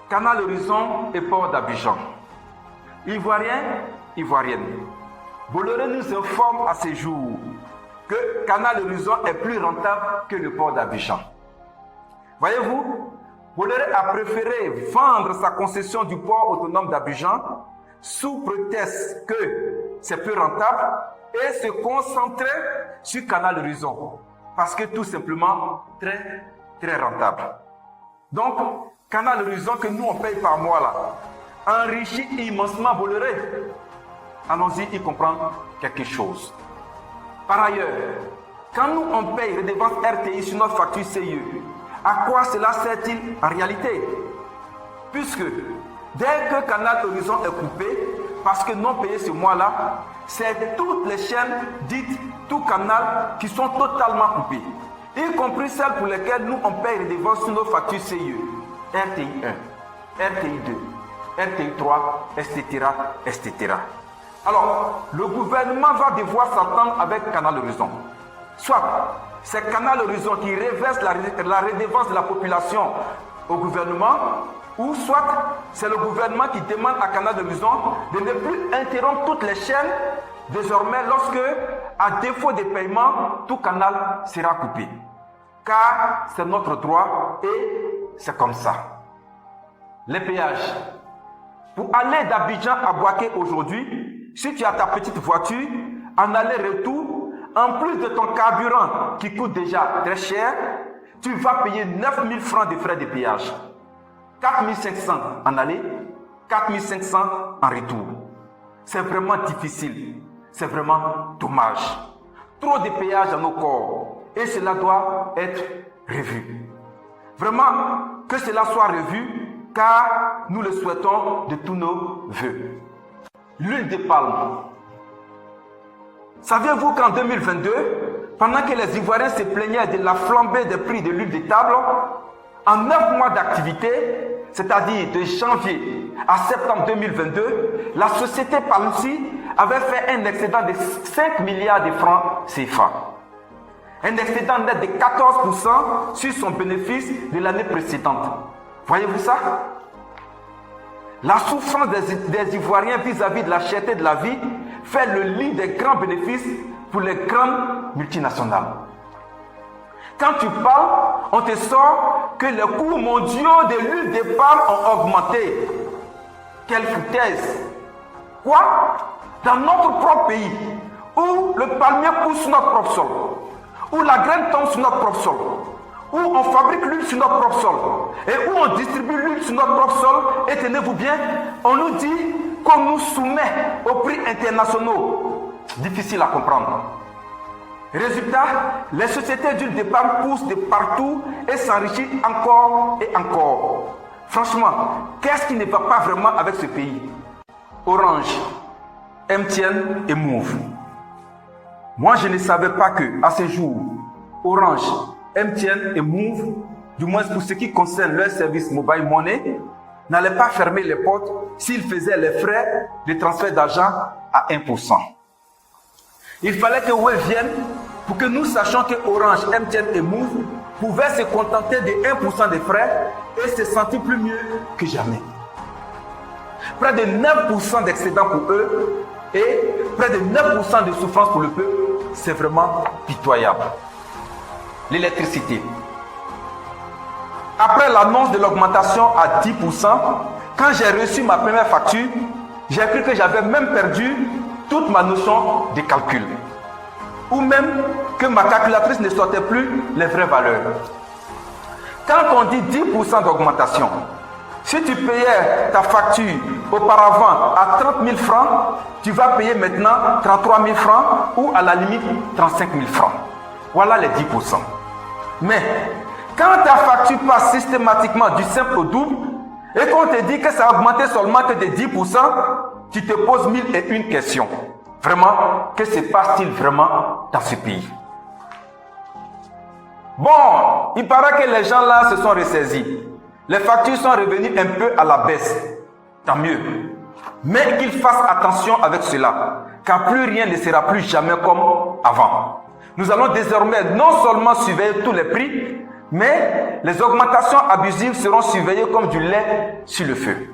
Canal Horizon et Port d'Abidjan. Ivoiriens, Ivoiriennes, Bolloré nous informe à ce jour que Canal Horizon est plus rentable que le port d'Abidjan. Voyez-vous, Bolloré a préféré vendre sa concession du port autonome d'Abidjan sous prétexte que c'est plus rentable et se concentrer sur Canal Horizon parce que tout simplement très rentable. Donc, Canal Horizon que nous on paye par mois là, enrichit immensement Bolloré. Allons-y y comprendre quelque chose. Par ailleurs, quand nous on paye redevance RTI sur notre facture CIE, à quoi cela sert-il en réalité? Puisque dès que Canal Horizon est coupé, parce que non payé ce mois-là, c'est toutes les chaînes dites tout canal qui sont totalement coupées, y compris celles pour lesquelles nous on paye redevance sur nos factures CIE, RTI 1, RTI 2, RTI 3, etc. Alors, le gouvernement va devoir s'entendre avec Canal Horizon. Soit c'est Canal Horizon qui reverse la redevance de la population au gouvernement, ou soit c'est le gouvernement qui demande à Canal Horizon de ne plus interrompre toutes les chaînes désormais lorsque, à défaut de paiement, tout canal sera coupé. Car c'est notre droit et c'est comme ça. Les péages. Pour aller d'Abidjan à Bouaké aujourd'hui, si tu as ta petite voiture, en aller-retour, en plus de ton carburant qui coûte déjà très cher, tu vas payer 9 000 francs de frais de péage. 4 500 en aller, 4 500 en retour. C'est vraiment difficile, c'est vraiment dommage. Trop de péage dans nos corps et cela doit être revu. Vraiment que cela soit revu car nous le souhaitons de tous nos voeux. L'huile de palme. Saviez-vous qu'en 2022, pendant que les Ivoiriens se plaignaient de la flambée des prix de l'huile de table, en 9 mois d'activité, c'est-à-dire de janvier à septembre 2022, la société Palmsi avait fait un excédent de 5 milliards de francs CFA. Un excédent net de 14% sur son bénéfice de l'année précédente. Voyez-vous ça? La souffrance des Ivoiriens vis-à-vis de la cherté de la vie fait le lit des grands bénéfices pour les grandes multinationales. Quand tu parles, on te sort que les coûts mondiaux de l'huile de palme ont augmenté. Quelle foutaise! Quoi? Dans notre propre pays, où le palmier pousse sur notre propre sol, où la graine tombe sur notre propre sol, où on fabrique l'huile sur notre propre sol, et où on distribue l'huile sur notre propre sol, et tenez-vous bien, on nous dit qu'on nous soumet aux prix internationaux. Difficile à comprendre. Résultat, les sociétés d'huile de palme poussent de partout et s'enrichissent encore et encore. Franchement, qu'est-ce qui ne va pas vraiment avec ce pays? Orange, MTN et Move. Moi, je ne savais pas que, à ce jour, Orange, MTN et Move, du moins pour ce qui concerne leur service mobile money, n'allaient pas fermer les portes s'ils faisaient les frais de transfert d'argent à 1%. Il fallait que Wave vienne pour que nous sachions que Orange, MTN et Move pouvaient se contenter de 1% des frais et se sentir plus mieux que jamais. Près de 9% d'excédent pour eux et près de 9% de souffrance pour le peuple, c'est vraiment pitoyable. L'électricité. Après l'annonce de l'augmentation à 10%, quand j'ai reçu ma première facture, j'ai cru que j'avais même perdu toute ma notion de calcul. Ou même que ma calculatrice ne sortait plus les vraies valeurs. Quand on dit 10% d'augmentation, si tu payais ta facture auparavant à 30 000 francs, tu vas payer maintenant 33 000 francs ou à la limite 35 000 francs. Voilà les 10%. Mais quand ta facture passe systématiquement du simple au double et qu'on te dit que ça a augmenté seulement que de 10%, tu te poses 1001 questions. Vraiment, que se passe-t-il vraiment dans ce pays? Bon, il paraît que les gens là se sont ressaisis. Les factures sont revenues un peu à la baisse. Tant mieux. Mais qu'ils fassent attention avec cela, car plus rien ne sera plus jamais comme avant. Nous allons désormais non seulement surveiller tous les prix, Mais les augmentations abusives seront surveillées comme du lait sur le feu.